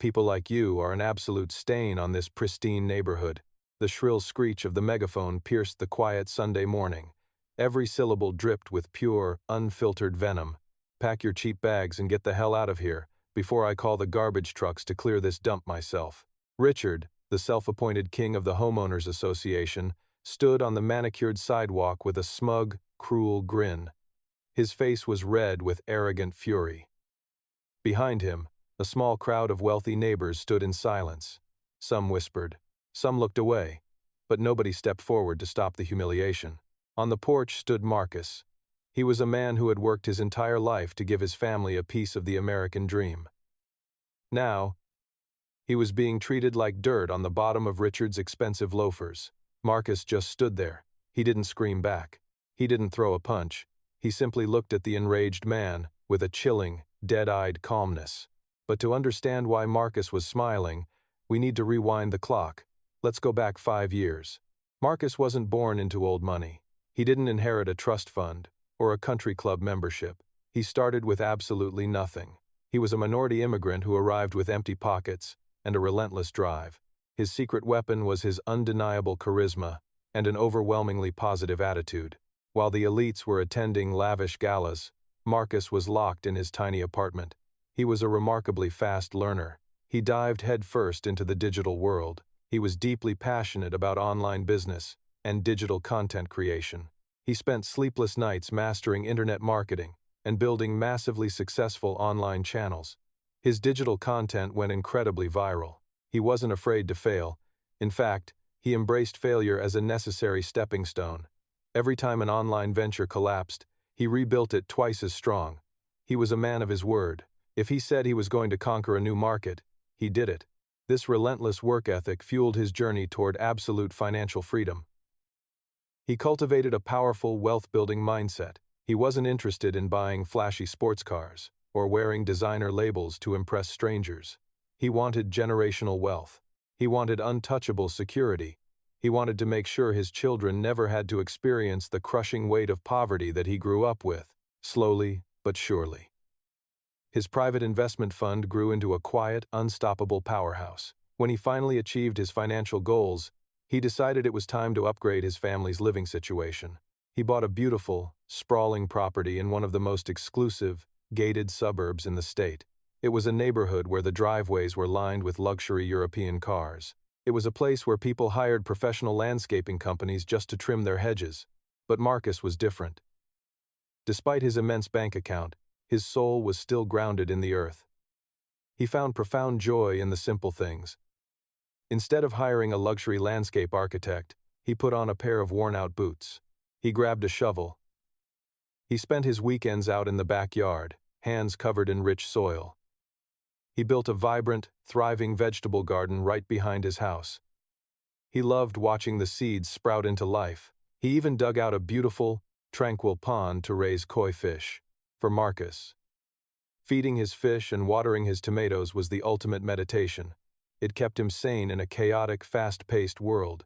people like you are an absolute stain on this pristine neighborhood." The shrill screech of the megaphone pierced the quiet Sunday morning. Every syllable dripped with pure, unfiltered venom. "Pack your cheap bags and get the hell out of here, before I call the garbage trucks to clear this dump myself." Richard, the self-appointed king of the homeowners association, stood on the manicured sidewalk with a smug, cruel grin. His face was red with arrogant fury. Behind him, a small crowd of wealthy neighbors stood in silence. Some whispered. Some looked away, but nobody stepped forward to stop the humiliation. On the porch stood Marcus. He was a man who had worked his entire life to give his family a piece of the American dream. Now, he was being treated like dirt on the bottom of Richard's expensive loafers. Marcus just stood there. He didn't scream back. He didn't throw a punch. He simply looked at the enraged man with a chilling, dead-eyed calmness. But to understand why Marcus was smiling, we need to rewind the clock. Let's go back 5 years. Marcus wasn't born into old money. He didn't inherit a trust fund or a country club membership. He started with absolutely nothing. He was a minority immigrant who arrived with empty pockets and a relentless drive. His secret weapon was his undeniable charisma and an overwhelmingly positive attitude. While the elites were attending lavish galas, Marcus was locked in his tiny apartment. He was a remarkably fast learner. He dived headfirst into the digital world. He was deeply passionate about online business and digital content creation. He spent sleepless nights mastering internet marketing and building massively successful online channels. His digital content went incredibly viral. He wasn't afraid to fail. In fact, he embraced failure as a necessary stepping stone. Every time an online venture collapsed, he rebuilt it twice as strong. He was a man of his word. If he said he was going to conquer a new market, he did it. This relentless work ethic fueled his journey toward absolute financial freedom. He cultivated a powerful wealth-building mindset. He wasn't interested in buying flashy sports cars or wearing designer labels to impress strangers. He wanted generational wealth. He wanted untouchable security. He wanted to make sure his children never had to experience the crushing weight of poverty that he grew up with, slowly but surely. His private investment fund grew into a quiet, unstoppable powerhouse. When he finally achieved his financial goals, he decided it was time to upgrade his family's living situation. He bought a beautiful, sprawling property in one of the most exclusive, gated suburbs in the state. It was a neighborhood where the driveways were lined with luxury European cars. It was a place where people hired professional landscaping companies just to trim their hedges. But Marcus was different. Despite his immense bank account, his soul was still grounded in the earth. He found profound joy in the simple things. Instead of hiring a luxury landscape architect, he put on a pair of worn-out boots. He grabbed a shovel. He spent his weekends out in the backyard, hands covered in rich soil. He built a vibrant, thriving vegetable garden right behind his house. He loved watching the seeds sprout into life. He even dug out a beautiful, tranquil pond to raise koi fish. For Marcus, feeding his fish and watering his tomatoes was the ultimate meditation. It kept him sane in a chaotic, fast-paced world.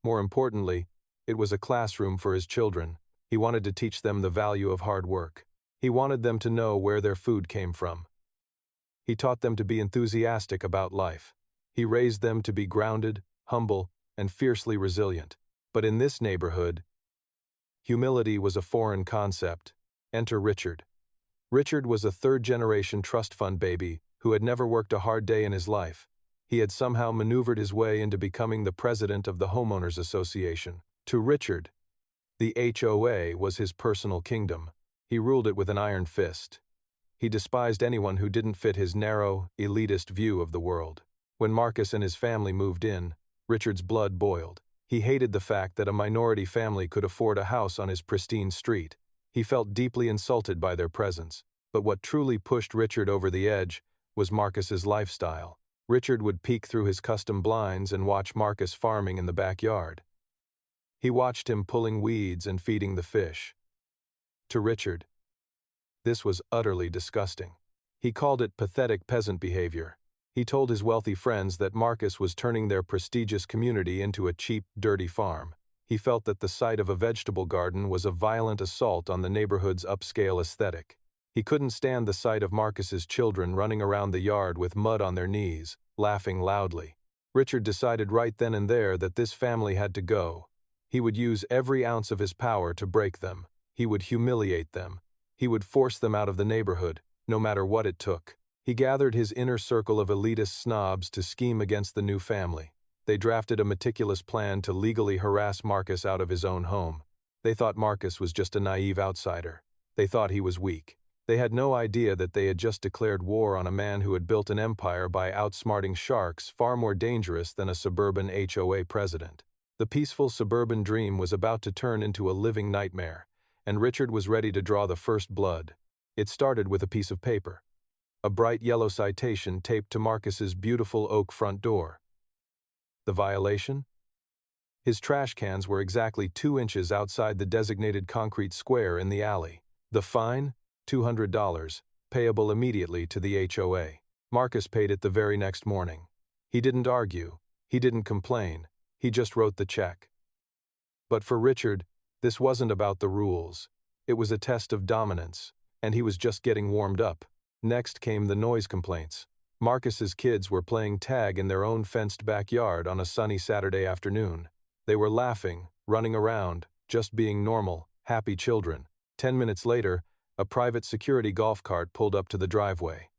More importantly, it was a classroom for his children. He wanted to teach them the value of hard work. He wanted them to know where their food came from. He taught them to be enthusiastic about life. He raised them to be grounded, humble, and fiercely resilient. But in this neighborhood, humility was a foreign concept. Enter Richard. Richard was a third-generation trust fund baby who had never worked a hard day in his life. He had somehow maneuvered his way into becoming the president of the homeowners association. To Richard, the HOA was his personal kingdom. He ruled it with an iron fist. He despised anyone who didn't fit his narrow, elitist view of the world. When Marcus and his family moved in, Richard's blood boiled. He hated the fact that a minority family could afford a house on his pristine street. He felt deeply insulted by their presence. But what truly pushed Richard over the edge was Marcus's lifestyle. Richard would peek through his custom blinds and watch Marcus farming in the backyard. He watched him pulling weeds and feeding the fish. To Richard, this was utterly disgusting. He called it pathetic peasant behavior. He told his wealthy friends that Marcus was turning their prestigious community into a cheap, dirty farm. He felt that the sight of a vegetable garden was a violent assault on the neighborhood's upscale aesthetic. He couldn't stand the sight of Marcus's children running around the yard with mud on their knees, laughing loudly. Richard decided right then and there that this family had to go. He would use every ounce of his power to break them. He would humiliate them. He would force them out of the neighborhood, no matter what it took. He gathered his inner circle of elitist snobs to scheme against the new family. They drafted a meticulous plan to legally harass Marcus out of his own home. They thought Marcus was just a naive outsider. They thought he was weak. They had no idea that they had just declared war on a man who had built an empire by outsmarting sharks far more dangerous than a suburban HOA president. The peaceful suburban dream was about to turn into a living nightmare, and Richard was ready to draw the first blood. It started with a piece of paper. A bright yellow citation taped to Marcus's beautiful oak front door. The violation? His trash cans were exactly 2 inches outside the designated concrete square in the alley. The fine? $200, payable immediately to the HOA. Marcus paid it the very next morning. He didn't argue. He didn't complain. He just wrote the check. But for Richard, this wasn't about the rules. It was a test of dominance, and he was just getting warmed up. Next came the noise complaints. Marcus's kids were playing tag in their own fenced backyard on a sunny Saturday afternoon. They were laughing, running around, just being normal, happy children. 10 minutes later, a private security golf cart pulled up to the driveway.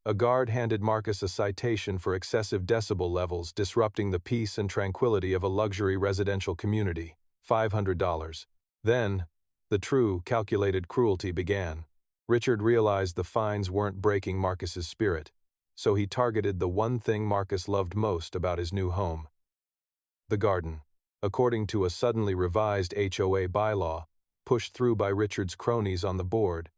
A guard handed Marcus a citation for excessive decibel levels disrupting the peace and tranquility of a luxury residential community. $500. Then, the true, calculated cruelty began. Richard realized the fines weren't breaking Marcus's spirit, so he targeted the one thing Marcus loved most about his new home. The garden. According to a suddenly revised HOA bylaw, pushed through by Richard's cronies on the board,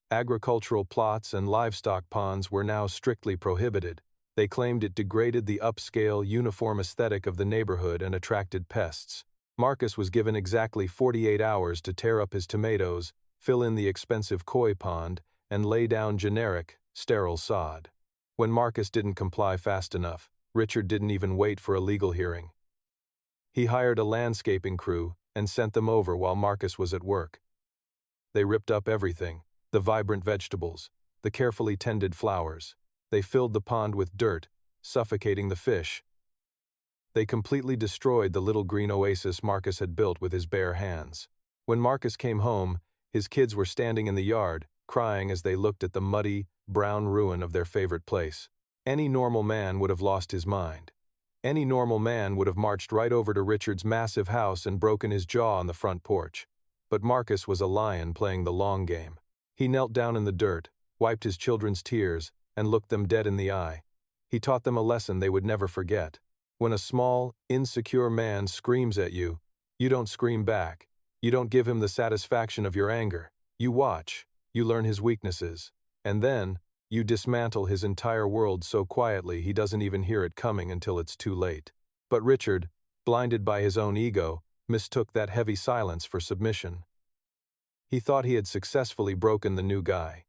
agricultural plots and livestock ponds were now strictly prohibited. They claimed it degraded the upscale, uniform aesthetic of the neighborhood and attracted pests. Marcus was given exactly 48 hours to tear up his tomatoes, fill in the expensive koi pond, and lay down generic, sterile sod. When Marcus didn't comply fast enough, Richard didn't even wait for a legal hearing. He hired a landscaping crew and sent them over while Marcus was at work. They ripped up everything, the vibrant vegetables, the carefully tended flowers. They filled the pond with dirt, suffocating the fish. They completely destroyed the little green oasis Marcus had built with his bare hands. When Marcus came home, his kids were standing in the yard, crying as they looked at the muddy, brown ruin of their favorite place. Any normal man would have lost his mind. Any normal man would have marched right over to Richard's massive house and broken his jaw on the front porch. But Marcus was a lion playing the long game. He knelt down in the dirt, wiped his children's tears, and looked them dead in the eye. He taught them a lesson they would never forget. When a small, insecure man screams at you, you don't scream back. You don't give him the satisfaction of your anger. You watch, you learn his weaknesses, and then, you dismantle his entire world so quietly he doesn't even hear it coming until it's too late. But Richard, blinded by his own ego, mistook that heavy silence for submission. He thought he had successfully broken the new guy.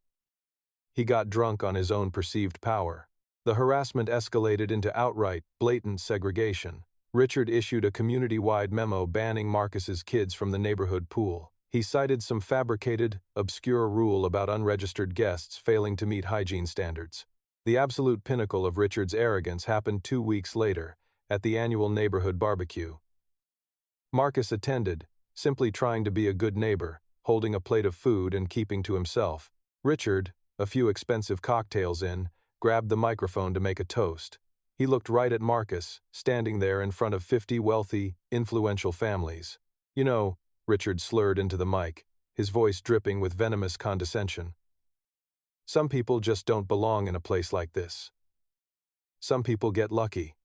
He got drunk on his own perceived power. The harassment escalated into outright, blatant segregation. Richard issued a community-wide memo banning Marcus's kids from the neighborhood pool. He cited some fabricated, obscure rule about unregistered guests failing to meet hygiene standards. The absolute pinnacle of Richard's arrogance happened 2 weeks later, at the annual neighborhood barbecue. Marcus attended, simply trying to be a good neighbor, holding a plate of food and keeping to himself. Richard, a few expensive cocktails in, grabbed the microphone to make a toast. He looked right at Marcus, standing there in front of 50 wealthy, influential families. "You know," Richard slurred into the mic, his voice dripping with venomous condescension. "Some people just don't belong in a place like this. Some people get lucky.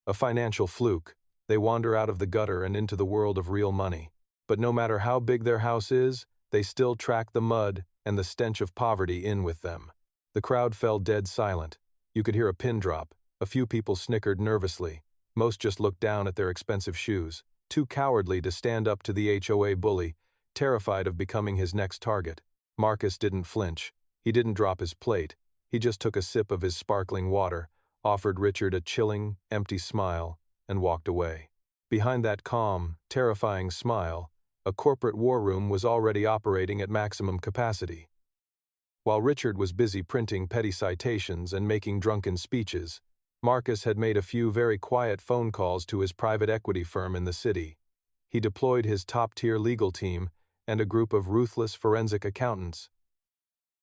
A financial fluke, they wander out of the gutter and into the world of real money. But no matter how big their house is, they still track the mud and the stench of poverty in with them." The crowd fell dead silent. You could hear a pin drop. A few people snickered nervously. Most just looked down at their expensive shoes, too cowardly to stand up to the HOA bully, terrified of becoming his next target. Marcus didn't flinch. He didn't drop his plate. He just took a sip of his sparkling water, offered Richard a chilling, empty smile, and walked away. Behind that calm, terrifying smile, a corporate war room was already operating at maximum capacity. While Richard was busy printing petty citations and making drunken speeches, Marcus had made a few very quiet phone calls to his private equity firm in the city. He deployed his top-tier legal team and a group of ruthless forensic accountants.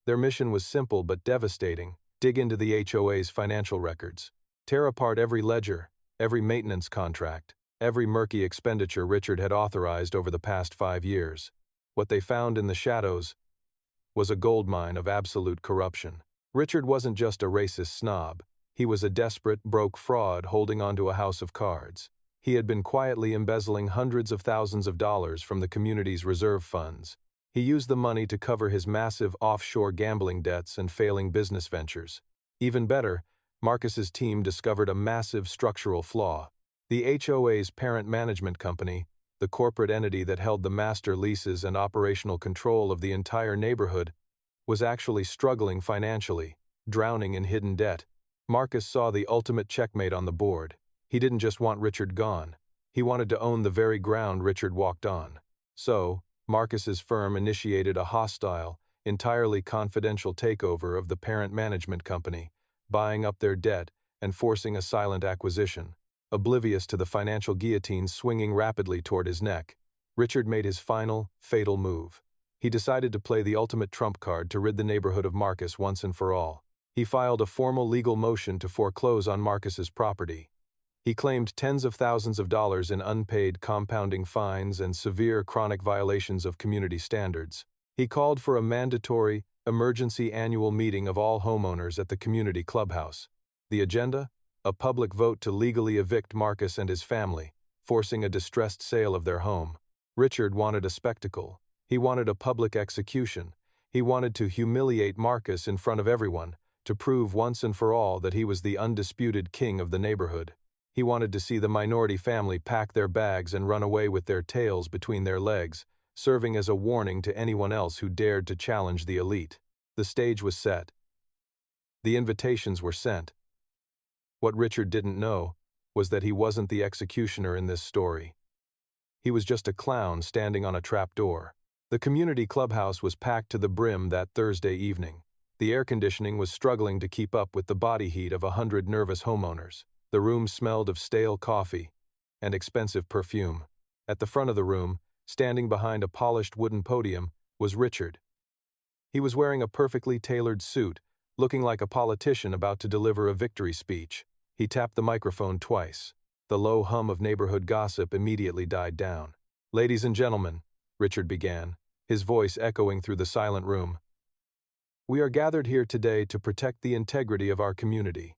Their mission was simple but devastating: dig into the HOA's financial records, tear apart every ledger, every maintenance contract, every murky expenditure Richard had authorized over the past 5 years. What they found in the shadows was a goldmine of absolute corruption. Richard wasn't just a racist snob. He was a desperate, broke fraud holding onto a house of cards. He had been quietly embezzling hundreds of thousands of dollars from the community's reserve funds. He used the money to cover his massive offshore gambling debts and failing business ventures. Even better, Marcus's team discovered a massive structural flaw. The HOA's parent management company, the corporate entity that held the master leases and operational control of the entire neighborhood, was actually struggling financially, drowning in hidden debt. Marcus saw the ultimate checkmate on the board. He didn't just want Richard gone. He wanted to own the very ground Richard walked on. So, Marcus's firm initiated a hostile, entirely confidential takeover of the parent management company, buying up their debt and forcing a silent acquisition. Oblivious to the financial guillotine swinging rapidly toward his neck, Richard made his final, fatal move. He decided to play the ultimate trump card to rid the neighborhood of Marcus once and for all. He filed a formal legal motion to foreclose on Marcus's property. He claimed tens of thousands of dollars in unpaid compounding fines and severe chronic violations of community standards. He called for a mandatory, emergency annual meeting of all homeowners at the community clubhouse. The agenda? A public vote to legally evict Marcus and his family, forcing a distressed sale of their home. Richard wanted a spectacle. He wanted a public execution. He wanted to humiliate Marcus in front of everyone, to prove once and for all that he was the undisputed king of the neighborhood. He wanted to see the minority family pack their bags and run away with their tails between their legs, serving as a warning to anyone else who dared to challenge the elite. The stage was set. The invitations were sent. What Richard didn't know was that he wasn't the executioner in this story. He was just a clown standing on a trapdoor. The community clubhouse was packed to the brim that Thursday evening. The air conditioning was struggling to keep up with the body heat of 100 nervous homeowners. The room smelled of stale coffee and expensive perfume. At the front of the room, standing behind a polished wooden podium, was Richard. He was wearing a perfectly tailored suit, looking like a politician about to deliver a victory speech. He tapped the microphone twice. The low hum of neighborhood gossip immediately died down. "Ladies and gentlemen," Richard began, his voice echoing through the silent room, "we are gathered here today to protect the integrity of our community."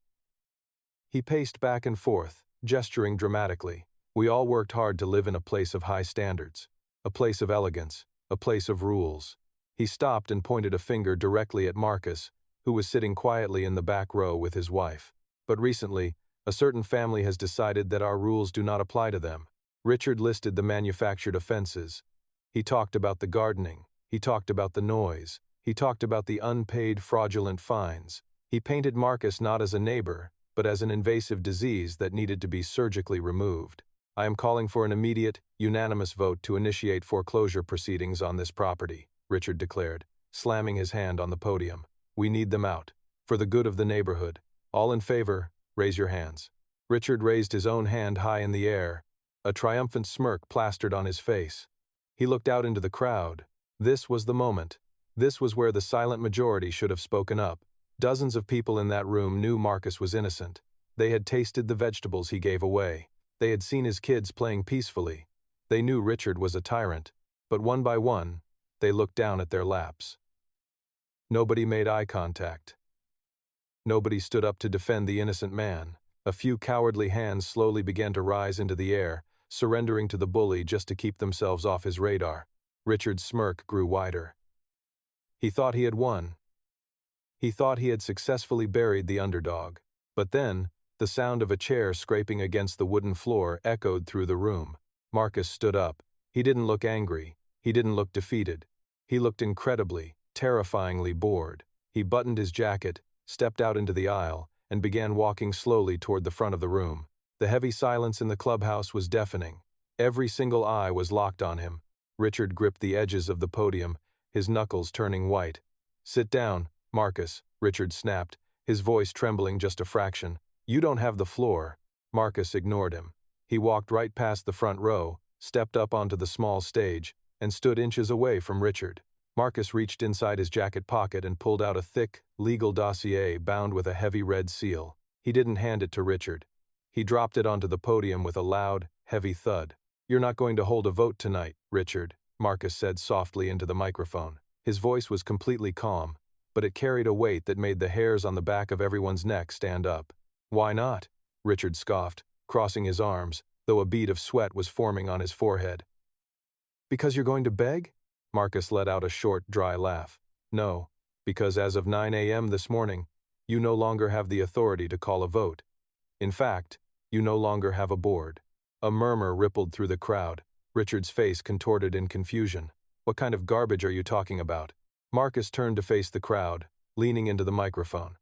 He paced back and forth, gesturing dramatically. "We all worked hard to live in a place of high standards, a place of elegance, a place of rules." He stopped and pointed a finger directly at Marcus, who was sitting quietly in the back row with his wife. "But recently, a certain family has decided that our rules do not apply to them." Richard listed the manufactured offenses. He talked about the gardening. He talked about the noise. He talked about the unpaid fraudulent fines. He painted Marcus not as a neighbor, but as an invasive disease that needed to be surgically removed. "I am calling for an immediate, unanimous vote to initiate foreclosure proceedings on this property," Richard declared, slamming his hand on the podium. "We need them out. For the good of the neighborhood. All in favor, raise your hands." Richard raised his own hand high in the air, a triumphant smirk plastered on his face. He looked out into the crowd. This was the moment. This was where the silent majority should have spoken up. Dozens of people in that room knew Marcus was innocent. They had tasted the vegetables he gave away. They had seen his kids playing peacefully. They knew Richard was a tyrant. But one by one, they looked down at their laps. Nobody made eye contact. Nobody stood up to defend the innocent man. A few cowardly hands slowly began to rise into the air, surrendering to the bully just to keep themselves off his radar. Richard's smirk grew wider. He thought he had won. He thought he had successfully buried the underdog. But then, the sound of a chair scraping against the wooden floor echoed through the room. Marcus stood up. He didn't look angry. He didn't look defeated. He looked incredibly, terrifyingly bored. He buttoned his jacket, stepped out into the aisle, and began walking slowly toward the front of the room. The heavy silence in the clubhouse was deafening. Every single eye was locked on him. Richard gripped the edges of the podium, his knuckles turning white. "Sit down," Marcus, Richard snapped, his voice trembling just a fraction. You don't have the floor. Marcus ignored him. He walked right past the front row, stepped up onto the small stage, and stood inches away from Richard. Marcus reached inside his jacket pocket and pulled out a thick, legal dossier bound with a heavy red seal. He didn't hand it to Richard. He dropped it onto the podium with a loud, heavy thud. You're not going to hold a vote tonight, Richard, Marcus said softly into the microphone. His voice was completely calm, but it carried a weight that made the hairs on the back of everyone's neck stand up. Why not? Richard scoffed, crossing his arms, though a bead of sweat was forming on his forehead. Because you're going to beg? Marcus let out a short, dry laugh. No, because as of 9 a.m. this morning, you no longer have the authority to call a vote. In fact, you no longer have a board. A murmur rippled through the crowd. Richard's face contorted in confusion. What kind of garbage are you talking about? Marcus turned to face the crowd, leaning into the microphone.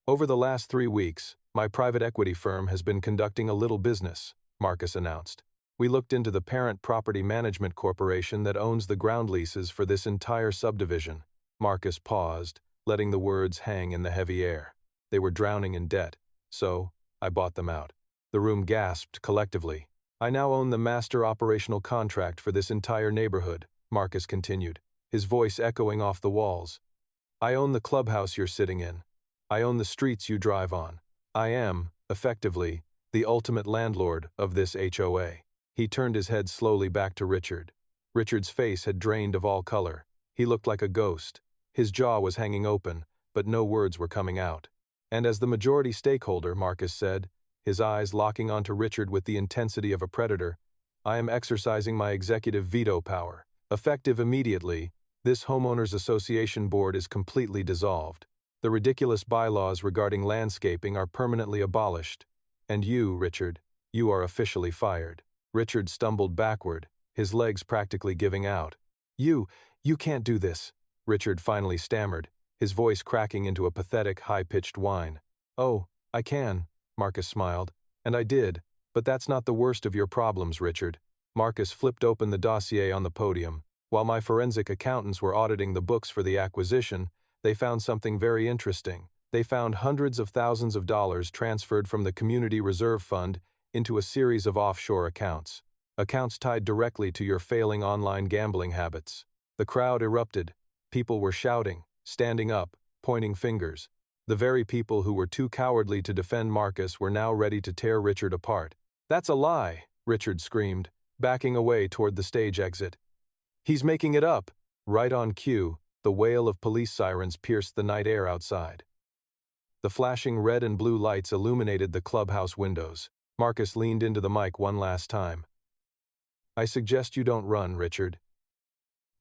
Over the last 3 weeks, my private equity firm has been conducting a little business, Marcus announced. We looked into the parent property management corporation that owns the ground leases for this entire subdivision. Marcus paused, letting the words hang in the heavy air. They were drowning in debt, so I bought them out. The room gasped collectively. I now own the master operational contract for this entire neighborhood, Marcus continued, his voice echoing off the walls. I own the clubhouse you're sitting in. I own the streets you drive on. I am, effectively, the ultimate landlord of this HOA. He turned his head slowly back to Richard. Richard's face had drained of all color. He looked like a ghost. His jaw was hanging open, but no words were coming out. And as the majority stakeholder, Marcus said, his eyes locking onto Richard with the intensity of a predator, I am exercising my executive veto power. Effective immediately, this homeowners association board is completely dissolved. The ridiculous bylaws regarding landscaping are permanently abolished. And you, Richard, you are officially fired. Richard stumbled backward, his legs practically giving out. You can't do this, Richard finally stammered, his voice cracking into a pathetic, high-pitched whine. Oh, I can, Marcus smiled. And I did, but that's not the worst of your problems, Richard. Marcus flipped open the dossier on the podium. While my forensic accountants were auditing the books for the acquisition, they found something very interesting. They found hundreds of thousands of dollars transferred from the Community Reserve Fund into a series of offshore accounts. Accounts tied directly to your failing online gambling habits. The crowd erupted. People were shouting, standing up, pointing fingers. The very people who were too cowardly to defend Marcus were now ready to tear Richard apart. That's a lie, Richard screamed, backing away toward the stage exit. He's making it up. Right on cue, the wail of police sirens pierced the night air outside. The flashing red and blue lights illuminated the clubhouse windows. Marcus leaned into the mic one last time. I suggest you don't run, Richard.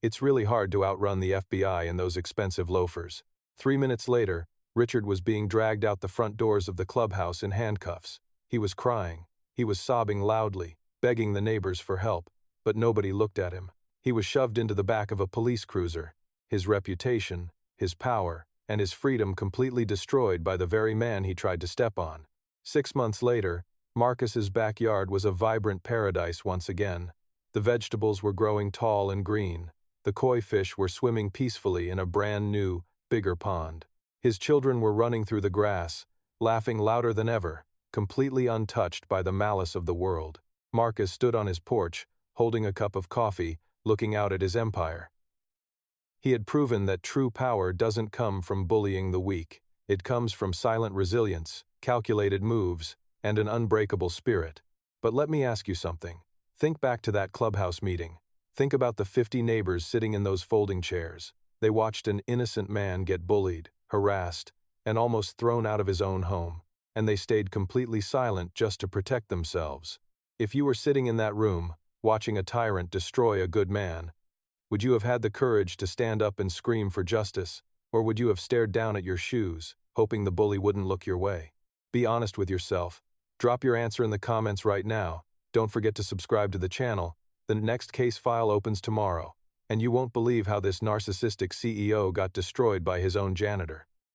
It's really hard to outrun the FBI and those expensive loafers. 3 minutes later, Richard was being dragged out the front doors of the clubhouse in handcuffs. He was crying. He was sobbing loudly, begging the neighbors for help, but nobody looked at him. He was shoved into the back of a police cruiser, his reputation, his power, and his freedom completely destroyed by the very man he tried to step on. 6 months later, Marcus's backyard was a vibrant paradise once again. The vegetables were growing tall and green. The koi fish were swimming peacefully in a brand new, bigger pond. His children were running through the grass, laughing louder than ever, completely untouched by the malice of the world. Marcus stood on his porch, holding a cup of coffee, looking out at his empire. He had proven that true power doesn't come from bullying the weak. It comes from silent resilience, calculated moves, and an unbreakable spirit. But let me ask you something. Think back to that clubhouse meeting. Think about the 50 neighbors sitting in those folding chairs. They watched an innocent man get bullied, harassed, and almost thrown out of his own home, and they stayed completely silent just to protect themselves. If you were sitting in that room, watching a tyrant destroy a good man, would you have had the courage to stand up and scream for justice, or would you have stared down at your shoes, hoping the bully wouldn't look your way? Be honest with yourself. Drop your answer in the comments right now. Don't forget to subscribe to the channel. The next case file opens tomorrow, and you won't believe how this narcissistic CEO got destroyed by his own janitor.